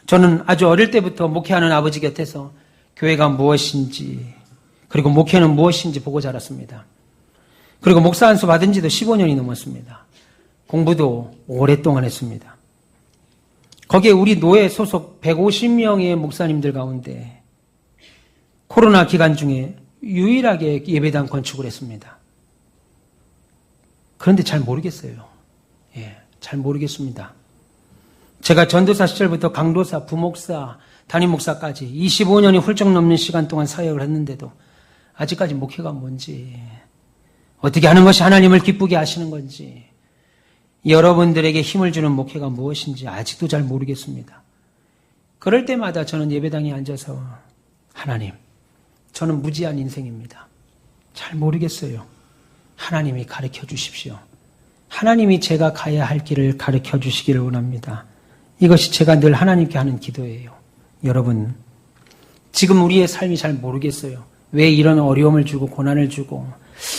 저는 아주 어릴 때부터 목회하는 아버지 곁에서 교회가 무엇인지 그리고 목회는 무엇인지 보고 자랐습니다. 그리고 목사 안수 받은 지도 15년이 넘었습니다. 공부도 오랫동안 했습니다. 거기에 우리 노예 소속 150명의 목사님들 가운데 코로나 기간 중에 유일하게 예배당 건축을 했습니다. 그런데 잘 모르겠어요. 예, 잘 모르겠습니다. 제가 전도사 시절부터 강도사, 부목사, 담임목사까지 25년이 훌쩍 넘는 시간 동안 사역을 했는데도 아직까지 목회가 뭔지, 어떻게 하는 것이 하나님을 기쁘게 하시는 건지, 여러분들에게 힘을 주는 목회가 무엇인지 아직도 잘 모르겠습니다. 그럴 때마다 저는 예배당에 앉아서 하나님, 저는 무지한 인생입니다. 잘 모르겠어요. 하나님이 가르쳐 주십시오. 하나님이 제가 가야 할 길을 가르쳐 주시기를 원합니다. 이것이 제가 늘 하나님께 하는 기도예요. 여러분, 지금 우리의 삶이 잘 모르겠어요. 왜 이런 어려움을 주고 고난을 주고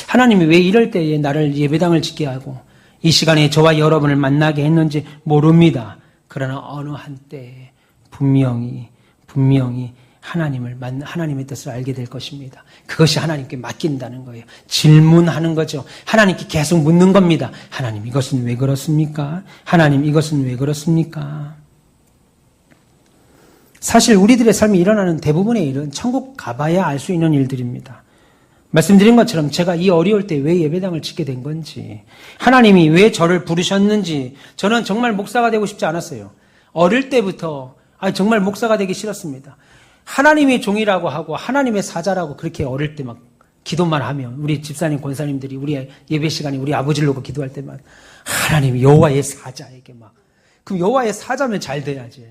하나님이 왜 이럴 때에 나를 예배당을 짓게 하고 이 시간에 저와 여러분을 만나게 했는지 모릅니다. 그러나 어느 한때 분명히 하나님의 뜻을 알게 될 것입니다. 그것이 하나님께 맡긴다는 거예요. 질문하는 거죠. 하나님께 계속 묻는 겁니다. 하나님, 이것은 왜 그렇습니까? 하나님, 이것은 왜 그렇습니까? 사실 우리들의 삶에 일어나는 대부분의 일은 천국 가봐야 알 수 있는 일들입니다. 말씀드린 것처럼 제가 이 어려울 때 왜 예배당을 짓게 된 건지, 하나님이 왜 저를 부르셨는지, 저는 정말 목사가 되고 싶지 않았어요. 어릴 때부터 정말 목사가 되기 싫었습니다. 하나님의 종이라고 하고 하나님의 사자라고 그렇게 어릴 때 막 기도만 하면, 우리 집사님, 권사님들이 우리 예배 시간에 우리 아버지를 놓고 기도할 때만 하나님이 여호와의 사자에게 막, 그럼 여호와의 사자면 잘 돼야지.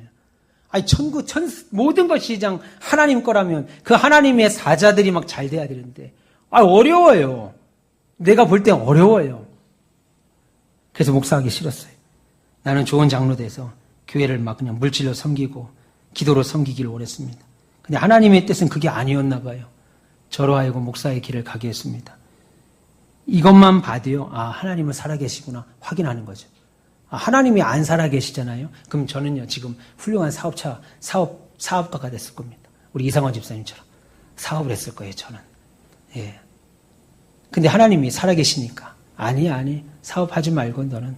모든 것이 그냥 하나님 거라면 그 하나님의 사자들이 막 잘 돼야 되는데, 어려워요. 내가 볼 땐 어려워요. 그래서 목사하기 싫었어요. 나는 좋은 장로 돼서 교회를 막 그냥 물질로 섬기고 기도로 섬기기를 원했습니다. 근데 하나님의 뜻은 그게 아니었나 봐요. 저로 하여금 목사의 길을 가게 했습니다. 이것만 봐도요, 하나님은 살아계시구나 확인하는 거죠. 하나님이 안 살아계시잖아요. 그럼 저는요, 지금 훌륭한 사업가가 됐을 겁니다. 우리 이상원 집사님처럼 사업을 했을 거예요, 저는. 예. 근데 하나님이 살아계시니까, 아니, 사업하지 말고 너는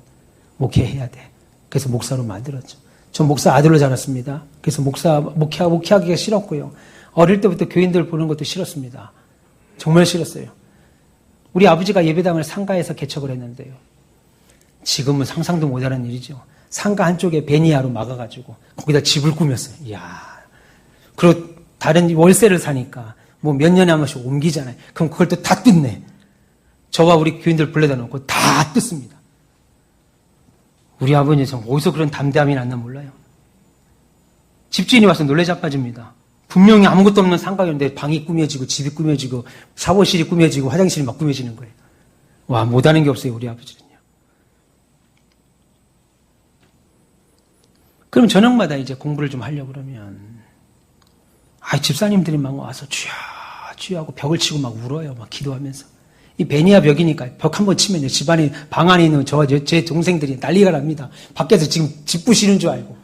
목회해야 돼. 그래서 목사로 만들었죠. 전 목사 아들로 자랐습니다. 그래서 목회하기가 싫었고요. 어릴 때부터 교인들 보는 것도 싫었습니다. 정말 싫었어요. 우리 아버지가 예배당을 상가에서 개척을 했는데요. 지금은 상상도 못하는 일이죠. 상가 한쪽에 베니야로 막아가지고 거기다 집을 꾸몄어요. 이야. 그리고 다른 월세를 사니까 뭐 몇 년에 한 번씩 옮기잖아요. 그럼 그걸 또 다 뜯네. 저와 우리 교인들 불러다 놓고 다 뜯습니다. 우리 아버님 참 어디서 그런 담대함이 났나 몰라요. 집주인이 와서 놀래 자빠집니다. 분명히 아무것도 없는 상가였는데 방이 꾸며지고 집이 꾸며지고 샤워실이 꾸며지고 화장실이 막 꾸며지는 거예요. 와, 못하는 게 없어요, 우리 아버지는요. 그럼 저녁마다 이제 공부를 좀 하려고 그러면 집사님들이 막 와서 주여 하고 벽을 치고 막 울어요. 막 기도하면서. 이 베니아 벽이니까 벽 한 번 치면요, 집안에, 방 안에 있는 제 동생들이 난리가 납니다. 밖에서 지금 집 부시는 줄 알고.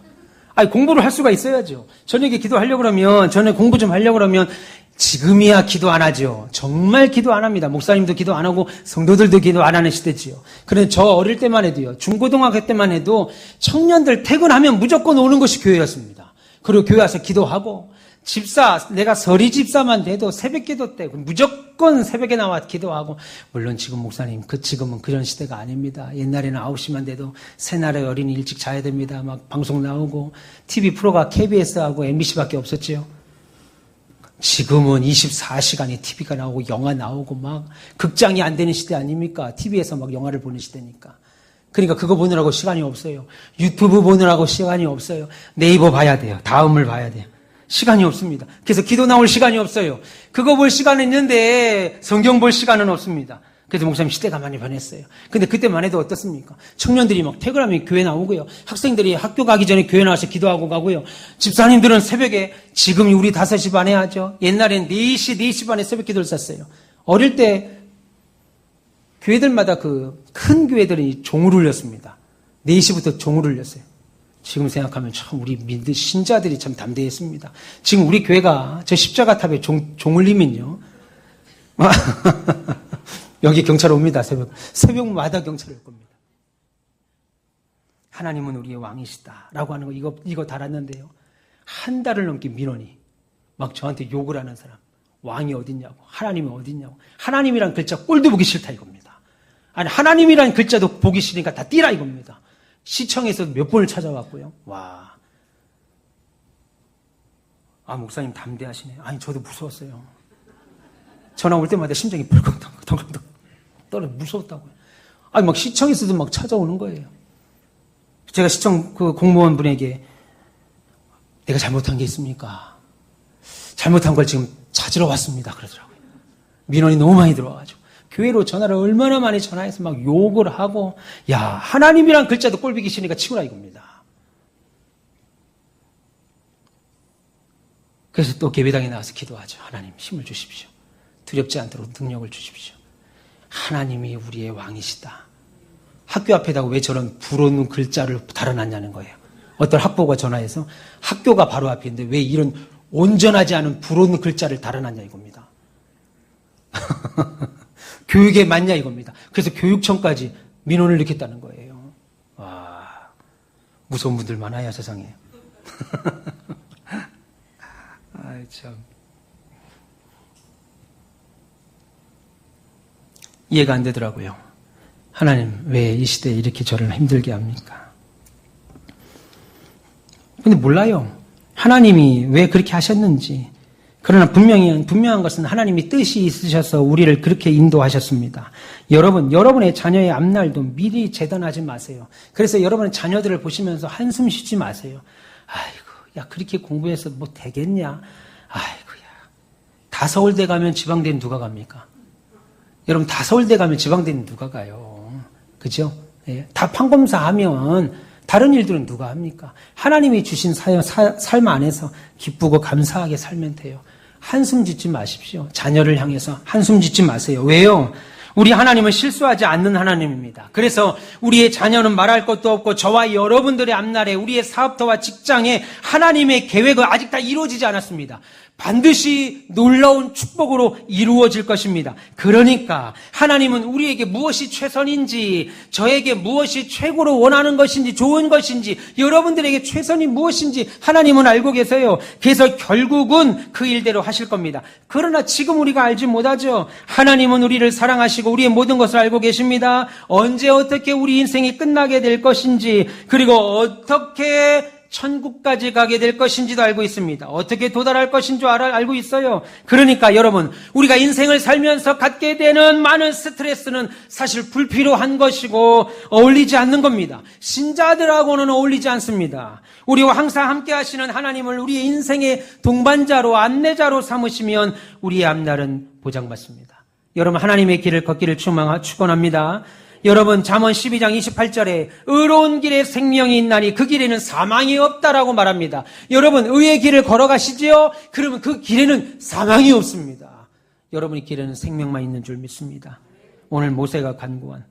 공부를 할 수가 있어야죠. 저녁에 기도하려고 그러면, 저녁에 공부 좀 하려고 그러면 지금이야 기도 안 하죠. 정말 기도 안 합니다. 목사님도 기도 안 하고 성도들도 기도 안 하는 시대지요. 그런데 저 어릴 때만 해도요, 중고등학교 때만 해도 청년들 퇴근하면 무조건 오는 것이 교회였습니다. 그리고 교회 와서 기도하고, 내가 서리 집사만 돼도 새벽 기도 때 무조건 새벽에 나와 기도하고, 물론 지금 목사님, 지금은 그런 시대가 아닙니다. 옛날에는 9시만 돼도 새날의 어린이 일찍 자야 됩니다. 막 방송 나오고, TV 프로가 KBS하고 MBC밖에 없었지요. 지금은 24시간에 TV가 나오고 영화 나오고 막 극장이 안 되는 시대 아닙니까? TV에서 막 영화를 보는 시대니까. 그러니까 그거 보느라고 시간이 없어요. 유튜브 보느라고 시간이 없어요. 네이버 봐야 돼요. 다음을 봐야 돼요. 시간이 없습니다. 그래서 기도 나올 시간이 없어요. 그거 볼 시간은 있는데 성경 볼 시간은 없습니다. 그래서 목사님, 시대가 많이 변했어요. 근데 그때만 해도 어떻습니까? 청년들이 막 퇴근하면 교회 나오고요. 학생들이 학교 가기 전에 교회 나와서 기도하고 가고요. 집사님들은 새벽에, 지금 우리 5시 반에 하죠. 옛날엔 4시 반에 새벽 기도를 쐈어요. 어릴 때 교회들마다 큰 교회들이 종을 울렸습니다. 4시부터 종을 울렸어요. 지금 생각하면 참 우리 신자들이 참 담대했습니다. 지금 우리 교회가 저 십자가탑에 종 울리면요. 여기 경찰 옵니다. 새벽마다 경찰 올 겁니다. 하나님은 우리의 왕이시다 라고 하는 거 이거 달았는데요. 한 달을 넘게 민원이 막 저한테 욕을 하는 사람. 왕이 어딨냐고, 하나님이 어딨냐고, 하나님이란 글자 꼴도 보기 싫다 이겁니다. 아니, 하나님이라는 글자도 보기 싫으니까 다 띄라 이겁니다. 시청에서 몇 번을 찾아왔고요. 와. 아, 목사님 담대하시네. 아니, 저도 무서웠어요. 전화 올 때마다 심장이 벌컥 떨어 무서웠다고요. 아니, 막 시청에서도 막 찾아오는 거예요. 제가 시청 그 공무원 분에게 내가 잘못한 게 있습니까? 잘못한 걸 지금 찾으러 왔습니다. 그러더라고요. 민원이 너무 많이 들어와가지고. 교회로 전화를 얼마나 많이 전화해서 막 욕을 하고, 야, 하나님이란 글자도 꼴보기 싫으니까 치우라 이겁니다. 그래서 또 예배당에 나와서 기도하죠. 하나님 힘을 주십시오. 두렵지 않도록 능력을 주십시오. 하나님이 우리의 왕이시다. 학교 앞에다가 왜 저런 불어놓은 글자를 달아놨냐는 거예요. 어떤 학부모가 전화해서 학교가 바로 앞에 있는데 왜 이런 온전하지 않은 불어놓은 글자를 달아놨냐 이겁니다. 교육에 맞냐 이겁니다. 그래서 교육청까지 민원을 넣겠다는 거예요. 와, 무서운 분들 많아요 세상에. 아이 참. 이해가 안 되더라고요. 하나님 왜 이 시대에 이렇게 저를 힘들게 합니까? 근데 몰라요. 하나님이 왜 그렇게 하셨는지. 그러나 분명한 것은 하나님이 뜻이 있으셔서 우리를 그렇게 인도하셨습니다. 여러분의 자녀의 앞날도 미리 재단하지 마세요. 그래서 여러분의 자녀들을 보시면서 한숨 쉬지 마세요. 아이고, 야, 그렇게 공부해서 뭐 되겠냐? 아이고야. 다 서울대 가면 지방대는 누가 갑니까? 여러분, 다 서울대 가면 지방대는 누가 가요? 그죠? 예. 다 판검사 하면 다른 일들은 누가 합니까? 하나님이 주신 삶 안에서 기쁘고 감사하게 살면 돼요. 한숨 짓지 마십시오. 자녀를 향해서 한숨 짓지 마세요. 왜요? 우리 하나님은 실수하지 않는 하나님입니다. 그래서 우리의 자녀는 말할 것도 없고 저와 여러분들의 앞날에 우리의 사업터와 직장에 하나님의 계획은 아직 다 이루어지지 않았습니다. 반드시 놀라운 축복으로 이루어질 것입니다. 그러니까 하나님은 우리에게 무엇이 최선인지, 저에게 무엇이 최고로 원하는 것인지, 좋은 것인지, 여러분들에게 최선이 무엇인지 하나님은 알고 계세요. 그래서 결국은 그 일대로 하실 겁니다. 그러나 지금 우리가 알지 못하죠. 하나님은 우리를 사랑하시고 우리의 모든 것을 알고 계십니다. 언제 어떻게 우리 인생이 끝나게 될 것인지, 그리고 어떻게 천국까지 가게 될 것인지도 알고 있습니다. 어떻게 도달할 것인 줄 알고 있어요. 그러니까 여러분, 우리가 인생을 살면서 갖게 되는 많은 스트레스는 사실 불필요한 것이고 어울리지 않는 겁니다. 신자들하고는 어울리지 않습니다. 우리와 항상 함께 하시는 하나님을 우리의 인생의 동반자로, 안내자로 삼으시면 우리의 앞날은 보장받습니다. 여러분, 하나님의 길을 걷기를 축원합니다. 여러분, 잠언 12장 28절에 의로운 길에 생명이 있나니 그 길에는 사망이 없다라고 말합니다. 여러분, 의의 길을 걸어가시지요? 그러면 그 길에는 사망이 없습니다. 여러분의 길에는 생명만 있는 줄 믿습니다. 오늘 모세가 간구한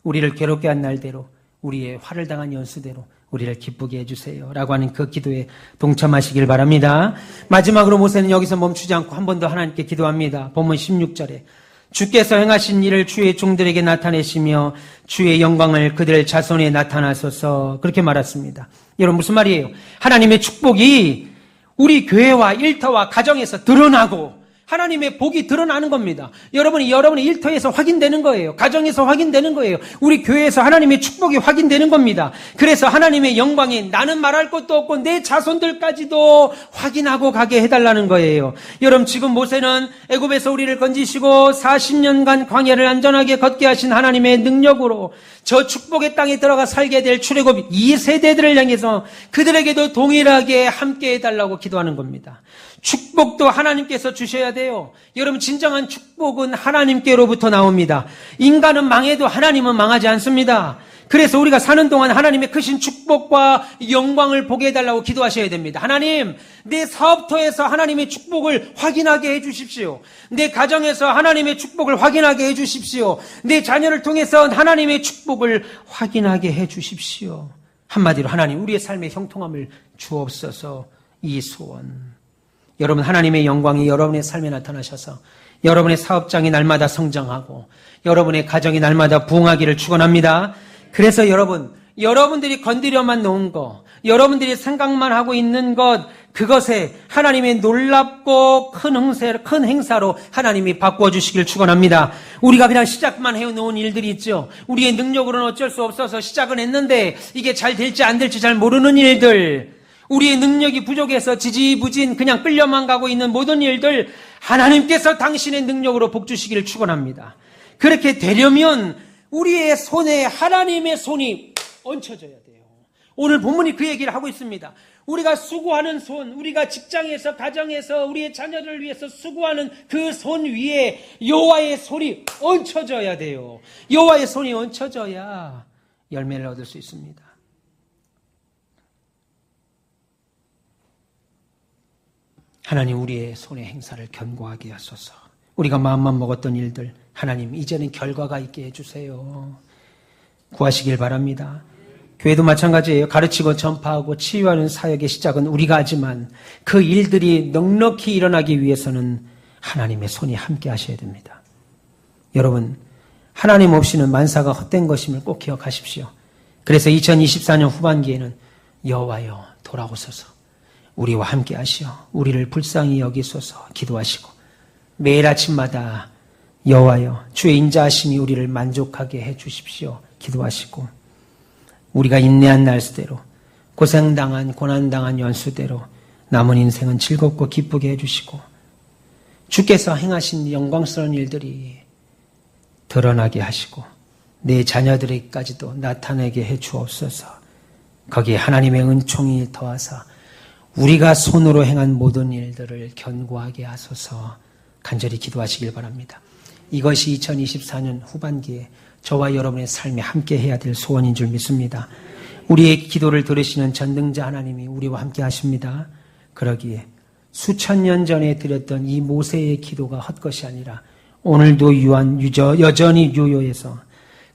우리를 괴롭게 한 날대로, 우리의 화를 당한 연수대로 우리를 기쁘게 해주세요 라고 하는 그 기도에 동참하시길 바랍니다. 마지막으로 모세는 여기서 멈추지 않고 한 번 더 하나님께 기도합니다. 본문 16절에 주께서 행하신 일을 주의 종들에게 나타내시며 주의 영광을 그들 자손에 나타나소서, 그렇게 말했습니다. 여러분, 무슨 말이에요? 하나님의 축복이 우리 교회와 일터와 가정에서 드러나고 하나님의 복이 드러나는 겁니다. 여러분의 일터에서 확인되는 거예요. 가정에서 확인되는 거예요. 우리 교회에서 하나님의 축복이 확인되는 겁니다. 그래서 하나님의 영광이 나는 말할 것도 없고 내 자손들까지도 확인하고 가게 해달라는 거예요. 여러분, 지금 모세는 애굽에서 우리를 건지시고 40년간 광야를 안전하게 걷게 하신 하나님의 능력으로 저 축복의 땅에 들어가 살게 될 출애굽 2세대들을 향해서 그들에게도 동일하게 함께 해달라고 기도하는 겁니다. 축복도 하나님께서 주셔야 돼요. 여러분, 진정한 축복은 하나님께로부터 나옵니다. 인간은 망해도 하나님은 망하지 않습니다. 그래서 우리가 사는 동안 하나님의 크신 축복과 영광을 보게 해달라고 기도하셔야 됩니다. 하나님, 내 사업터에서 하나님의 축복을 확인하게 해주십시오. 내 가정에서 하나님의 축복을 확인하게 해주십시오. 내 자녀를 통해서 하나님의 축복을 확인하게 해주십시오. 한마디로 하나님, 우리의 삶의 형통함을 주옵소서. 이 소원. 여러분, 하나님의 영광이 여러분의 삶에 나타나셔서 여러분의 사업장이 날마다 성장하고 여러분의 가정이 날마다 부흥하기를 축원합니다. 그래서 여러분들이 건드려만 놓은 거, 여러분들이 생각만 하고 있는 것, 그것에 하나님의 놀랍고 큰 행사로 하나님이 바꾸어 주시길 축원합니다. 우리가 그냥 시작만 해놓은 일들이 있죠. 우리의 능력으로는 어쩔 수 없어서 시작은 했는데 이게 잘 될지 안 될지 잘 모르는 일들, 우리의 능력이 부족해서 지지부진 그냥 끌려만 가고 있는 모든 일들, 하나님께서 당신의 능력으로 복주시기를 축원합니다. 그렇게 되려면 우리의 손에 하나님의 손이 얹혀져야 돼요. 오늘 본문이 그 얘기를 하고 있습니다. 우리가 수고하는 손, 우리가 직장에서, 가정에서, 우리의 자녀를 위해서 수고하는 그 손 위에 여호와의 손이 얹혀져야 돼요. 여호와의 손이 얹혀져야 열매를 얻을 수 있습니다. 하나님, 우리의 손의 행사를 견고하게 하소서. 우리가 마음만 먹었던 일들, 하나님 이제는 결과가 있게 해주세요. 구하시길 바랍니다. 교회도 마찬가지예요. 가르치고 전파하고 치유하는 사역의 시작은 우리가 하지만 그 일들이 넉넉히 일어나기 위해서는 하나님의 손이 함께 하셔야 됩니다. 여러분, 하나님 없이는 만사가 헛된 것임을 꼭 기억하십시오. 그래서 2024년 후반기에는 여호와여 돌아오소서, 우리와 함께 하시어 우리를 불쌍히 여기소서 기도하시고, 매일 아침마다 여호와여 주의 인자하심이 우리를 만족하게 해 주십시오 기도하시고, 우리가 인내한 날수대로, 고생당한 고난당한 연수대로 남은 인생은 즐겁고 기쁘게 해주시고, 주께서 행하신 영광스러운 일들이 드러나게 하시고 내 자녀들에게까지도 나타내게 해 주옵소서. 거기에 하나님의 은총이 더하사 우리가 손으로 행한 모든 일들을 견고하게 하소서 간절히 기도하시길 바랍니다. 이것이 2024년 후반기에 저와 여러분의 삶에 함께 해야 될 소원인 줄 믿습니다. 우리의 기도를 들으시는 전능자 하나님이 우리와 함께 하십니다. 그러기에 수천 년 전에 드렸던 이 모세의 기도가 헛것이 아니라 오늘도 여전히 유효해서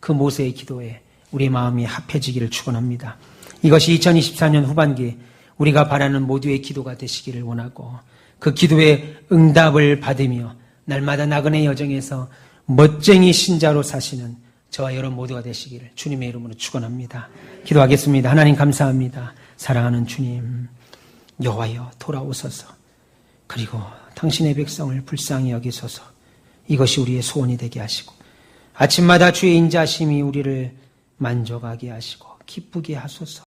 그 모세의 기도에 우리 마음이 합해지기를 축원합니다. 이것이 2024년 후반기에 우리가 바라는 모두의 기도가 되시기를 원하고, 그 기도의 응답을 받으며 날마다 나그네 여정에서 멋쟁이 신자로 사시는 저와 여러분 모두가 되시기를 주님의 이름으로 축원합니다. 기도하겠습니다. 하나님 감사합니다. 사랑하는 주님, 여호와여 돌아오소서. 그리고 당신의 백성을 불쌍히 여기소서. 이것이 우리의 소원이 되게 하시고, 아침마다 주의 인자심이 우리를 만족하게 하시고 기쁘게 하소서.